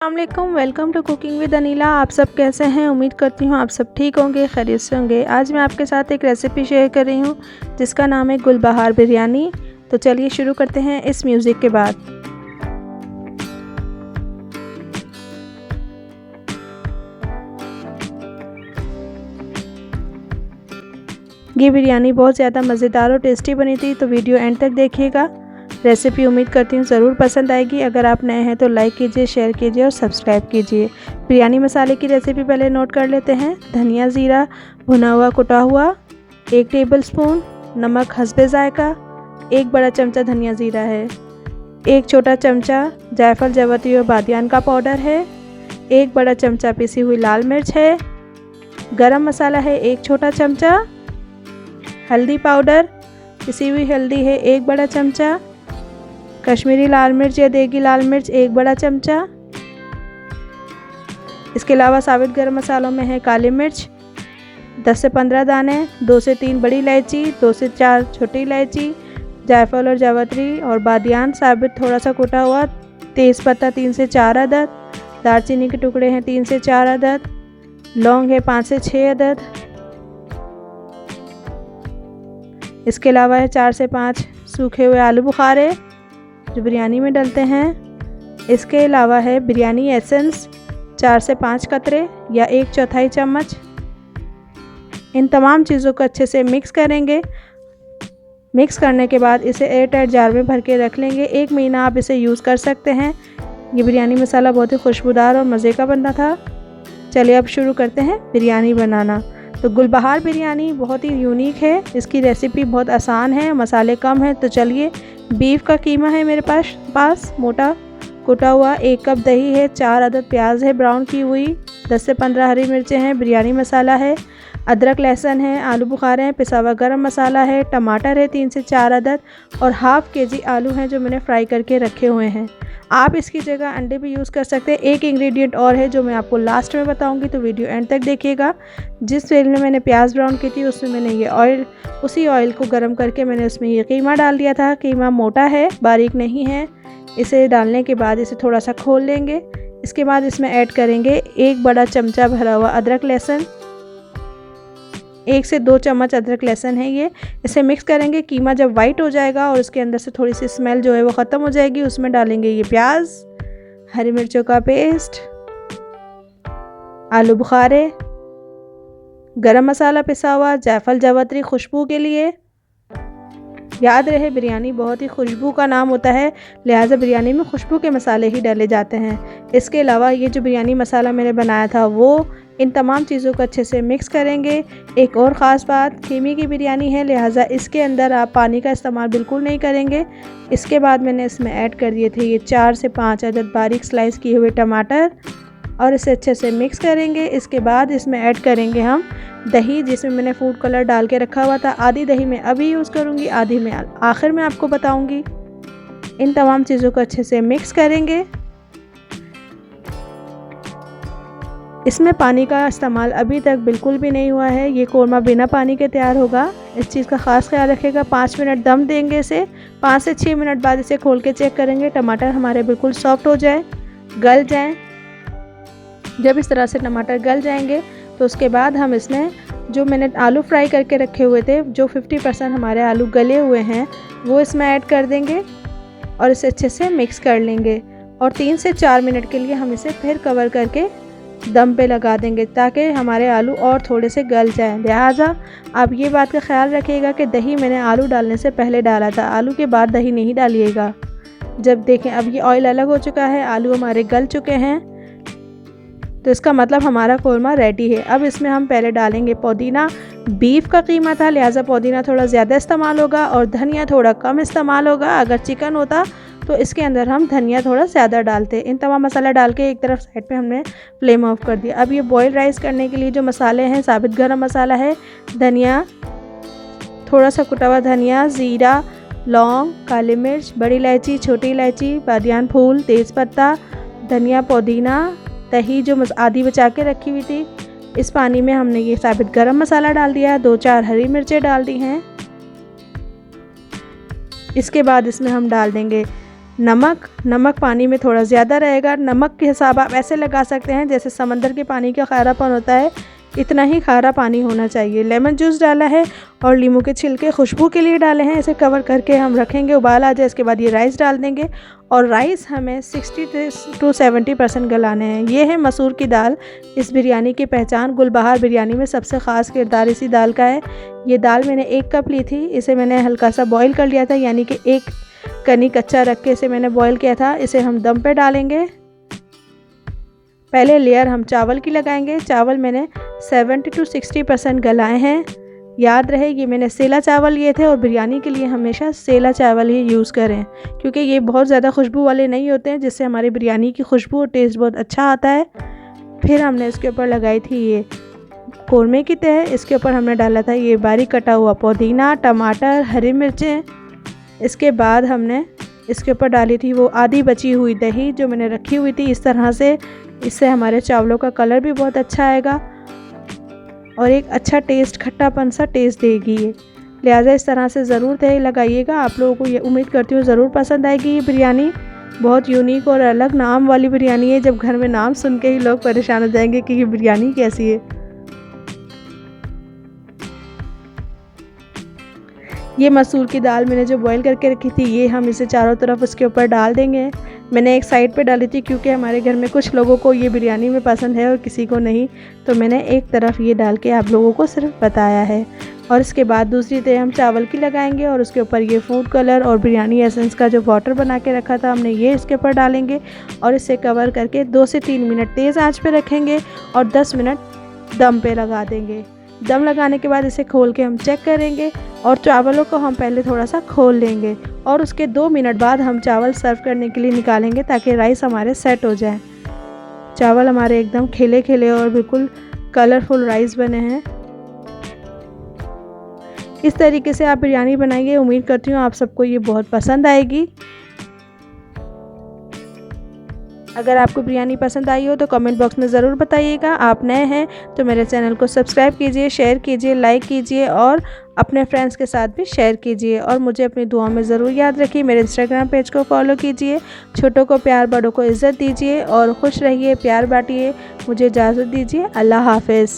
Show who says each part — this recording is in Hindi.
Speaker 1: अस्सलाम वालेकुम, welcome to cooking with Anila. आप सब कैसे हैं? उम्मीद करती हूँ आप सब ठीक होंगे, खैरियत से होंगे। आज मैं आपके साथ एक रेसिपी शेयर कर रही हूँ जिसका नाम है गुलबहार बिरयानी। तो चलिए शुरू करते हैं इस म्यूज़िक के बाद। ये बिरयानी बहुत ज़्यादा मज़ेदार और टेस्टी बनी थी, तो वीडियो एंड तक देखिएगा। रेसिपी उम्मीद करती हूँ ज़रूर पसंद आएगी। अगर आप नए हैं तो लाइक कीजिए, शेयर कीजिए और सब्सक्राइब कीजिए। बिरयानी मसाले की रेसिपी पहले नोट कर लेते हैं। धनिया ज़ीरा भुना हुआ कुटा हुआ 1 टेबलस्पून, नमक हस्बे ज़ायका, 1 बड़ा चमचा धनिया ज़ीरा है, 1 छोटा चमचा जायफल जवत्री और बादियान का पाउडर है, 1 बड़ा चमचा पिसी हुई लाल मिर्च है, गरम मसाला है 1 छोटा चमचा, हल्दी पाउडर पिसी हुई हल्दी है 1 बड़ा चमचा, कश्मीरी लाल मिर्च या देगी लाल मिर्च 1 बड़ा चमचा। इसके अलावा साबित गरम मसालों में है काली मिर्च 10 से 15 दाने, 2 से 3 बड़ी इलायची, 2 से 4 छोटी इलायची, जायफल और जावित्री और बादियान साबित थोड़ा सा कुटा हुआ, तेज़ पत्ता 3 से 4 अदद, दालचीनी के टुकड़े हैं 3 से 4 अदद, लौंग है 5 से 6 अदद। इसके अलावा है 4 से 5 सूखे हुए आलू बुखारे जो बिरयानी में डलते हैं। इसके अलावा है बिरयानी एसेंस 4 से 5 कतरे या 1/4 चम्मच। इन तमाम चीज़ों को अच्छे से मिक्स करेंगे। मिक्स करने के बाद इसे एयर टाइट जार में भर के रख लेंगे। 1 महीना आप इसे यूज़ कर सकते हैं। ये बिरयानी मसाला बहुत ही खुशबूदार और मज़े का बनता था। चलिए अब शुरू करते हैं बिरयानी बनाना। तो गुलबहार बिरयानी बहुत ही यूनिक है। इसकी रेसिपी बहुत आसान है, मसाले कम हैं। तो चलिए, बीफ का कीमा है मेरे पास मोटा कुटा हुआ, 1 कप दही है, 4 अदद प्याज है ब्राउन की हुई, 10 से 15 हरी मिर्चें हैं, बिरयानी मसाला है, अदरक लहसुन है, आलू बुखारे हैं, पिसा हुआ गरम मसाला है, टमाटर है 3 से 4 अदद और हाफ़ केजी आलू हैं जो मैंने फ्राई करके रखे हुए हैं। आप इसकी जगह अंडे भी यूज़ कर सकते हैं। एक इंग्रेडिएंट और है जो मैं आपको लास्ट में बताऊंगी, तो वीडियो एंड तक देखिएगा। जिस तेल में मैंने प्याज ब्राउन की थी उसमें मैंने ये उसी ऑयल को गर्म करके मैंने उसमें ये कीमा डाल दिया था। कीमा मोटा है, बारीक नहीं है। इसे डालने के बाद इसे थोड़ा सा खोल लेंगे। इसके बाद इसमें ऐड करेंगे 1 बड़ा चमचा भरा हुआ अदरक लहसुन, 1 से 2 चम्मच अदरक लहसुन है ये। इसे मिक्स करेंगे। कीमा जब वाइट हो जाएगा और उसके अंदर से थोड़ी सी स्मेल जो है वो ख़त्म हो जाएगी, उसमें डालेंगे ये प्याज, हरी मिर्चों का पेस्ट, आलू बुखारे, गरम मसाला पिसा हुआ, जायफल जावित्री खुशबू के लिए। याद रहे, बिरयानी बहुत ही खुशबू का नाम होता है, लिहाजा बिरयानी में खुशबू के मसाले ही डाले जाते हैं। इसके अलावा ये जो बिरयानी मसाला मैंने बनाया था वो इन तमाम चीज़ों को अच्छे से मिक्स करेंगे। एक और ख़ास बात, कीमे की बिरयानी है, लिहाजा इसके अंदर आप पानी का इस्तेमाल बिल्कुल नहीं करेंगे। इसके बाद मैंने इसमें ऐड कर दिए थे ये 4 से 5 अदद बारीक स्लाइस किए हुए टमाटर और इसे अच्छे से मिक्स करेंगे। इसके बाद इसमें ऐड करेंगे हम दही, जिसमें मैंने फूड कलर डाल के रखा हुआ था। आधी दही मैं अभी यूज़ करूँगी, आधी मैं आखिर में आपको बताऊँगी। इन तमाम चीज़ों को अच्छे से मिक्स करेंगे। इसमें पानी का इस्तेमाल अभी तक बिल्कुल भी नहीं हुआ है। ये कोरमा बिना पानी के तैयार होगा, इस चीज़ का ख़ास ख्याल रखिएगा। 5 मिनट दम देंगे इसे। 5 से 6 मिनट बाद इसे खोल के चेक करेंगे। टमाटर हमारे बिल्कुल सॉफ्ट हो जाए, गल जाएं। जब इस तरह से टमाटर गल जाएंगे तो उसके बाद हम इसमें जो मैंने आलू फ्राई करके रखे हुए थे, जो 50% हमारे आलू गले हुए हैं, वो इसमें ऐड कर देंगे और इसे अच्छे से मिक्स कर लेंगे। और 3 से 4 मिनट के लिए हम इसे फिर कवर करके दम पे लगा देंगे ताकि हमारे आलू और थोड़े से गल जाएं। लिहाजा आप ये बात का ख्याल रखिएगा कि दही मैंने आलू डालने से पहले डाला था, आलू के बाद दही नहीं डालिएगा। जब देखें अब ये ऑयल अलग हो चुका है, आलू हमारे गल चुके हैं, तो इसका मतलब हमारा कोरमा रेडी है। अब इसमें हम पहले डालेंगे पुदीना। बीफ का कीमा था, लिहाजा पुदीना थोड़ा ज़्यादा इस्तेमाल होगा और धनिया थोड़ा कम इस्तेमाल होगा। अगर चिकन होता तो इसके अंदर हम धनिया थोड़ा ज़्यादा डालते। इन तमाम मसाला डाल के एक तरफ साइड पे हमने फ्लेम ऑफ कर दिया। अब ये बॉयल राइस करने के लिए जो मसाले हैं, साबित गरम मसाला है, धनिया, थोड़ा सा कुटा हुआ धनिया, ज़ीरा, लौंग, काली मिर्च, बड़ी इलायची, छोटी इलायची, बादियान फूल, तेज़पत्ता, धनिया, पुदीना, दही जो आधी बचा के रखी हुई थी। इस पानी में हमने ये साबित गरम मसाला डाल दिया, 2-4 हरी मिर्चें डाल दी हैं। इसके बाद इसमें हम डाल देंगे नमक पानी में थोड़ा ज़्यादा रहेगा। नमक के हिसाब आप ऐसे लगा सकते हैं जैसे समंदर के पानी का खारापन होता है, इतना ही खारा पानी होना चाहिए। लेमन जूस डाला है और नींबू के छिलके खुशबू के लिए डाले हैं। इसे कवर करके हम रखेंगे, उबाल आ जाए इसके बाद ये राइस डाल देंगे और राइस हमें 60 to 70% गलाने हैं। ये है मसूर की दाल, इस बिरयानी की पहचान। गुलबहार बिरयानी में सबसे ख़ास किरदार इसी दाल का है। ये दाल मैंने 1 कप ली थी, इसे मैंने हल्का सा बॉईल कर लिया था, यानी कि 1 कनी कच्चा रख के इसे मैंने बॉईल किया था। इसे हम दम पे डालेंगे। पहले लेयर हम चावल की लगाएंगे। चावल मैंने 70 to 60% गलाए हैं। याद रहे ये मैंने सेला चावल लिए थे और बिरयानी के लिए हमेशा सेला चावल ही यूज़ करें, क्योंकि ये बहुत ज़्यादा खुशबू वाले नहीं होते हैं, जिससे हमारी बिरयानी की खुशबू और टेस्ट बहुत अच्छा आता है। फिर हमने इसके ऊपर लगाई थी ये कोरमे की तह। इसके ऊपर हमने डाला था ये बारीक कटा हुआ पुदीना, टमाटर, हरी मिर्चें। इसके बाद हमने इसके ऊपर डाली थी वो आधी बची हुई दही जो मैंने रखी हुई थी। इस तरह से इससे हमारे चावलों का कलर भी बहुत अच्छा आएगा और एक अच्छा टेस्ट, खट्टापन सा टेस्ट देगी ये। लिहाजा इस तरह से ज़रूर दही लगाइएगा। आप लोगों को ये उम्मीद करती हूँ ज़रूर पसंद आएगी। ये बिरयानी बहुत यूनिक और अलग नाम वाली बिरयानी है। जब घर में नाम सुन के ही लोग परेशान हो जाएंगे कि ये बिरयानी कैसी है। ये मसूर की दाल मैंने जो बॉईल करके रखी थी, ये हम इसे चारों तरफ उसके ऊपर डाल देंगे। मैंने एक साइड पे डाली थी क्योंकि हमारे घर में कुछ लोगों को ये बिरयानी में पसंद है और किसी को नहीं, तो मैंने एक तरफ ये डाल के आप लोगों को सिर्फ बताया है। और इसके बाद दूसरी तह हम चावल की लगाएंगे और उसके ऊपर ये फूड कलर और बिरयानी एसेंस का जो वाटर बना के रखा था हमने, ये इसके ऊपर डालेंगे और इसे कवर करके 2 से 3 मिनट तेज़ आंच पे रखेंगे और 10 मिनट दम पे लगा देंगे। दम लगाने के बाद इसे खोल के हम चेक करेंगे और चावलों को हम पहले थोड़ा सा खोल लेंगे और उसके 2 मिनट बाद हम चावल सर्व करने के लिए निकालेंगे ताकि राइस हमारे सेट हो जाए। चावल हमारे एकदम खिले खिले और बिल्कुल कलरफुल राइस बने हैं। इस तरीके से आप बिरयानी बनाइए, उम्मीद करती हूँ आप सबको ये बहुत पसंद आएगी। अगर आपको बिरयानी पसंद आई हो तो कमेंट बॉक्स में ज़रूर बताइएगा। आप नए हैं तो मेरे चैनल को सब्सक्राइब कीजिए, शेयर कीजिए, लाइक कीजिए और अपने फ्रेंड्स के साथ भी शेयर कीजिए। और मुझे अपनी दुआओं में ज़रूर याद रखिए। मेरे इंस्टाग्राम पेज को फॉलो कीजिए। छोटों को प्यार, बड़ों को इज़्ज़त दीजिए और खुश रहिए, प्यार बांटिए। मुझे इजाज़त दीजिए। अल्लाह हाफ़िज़।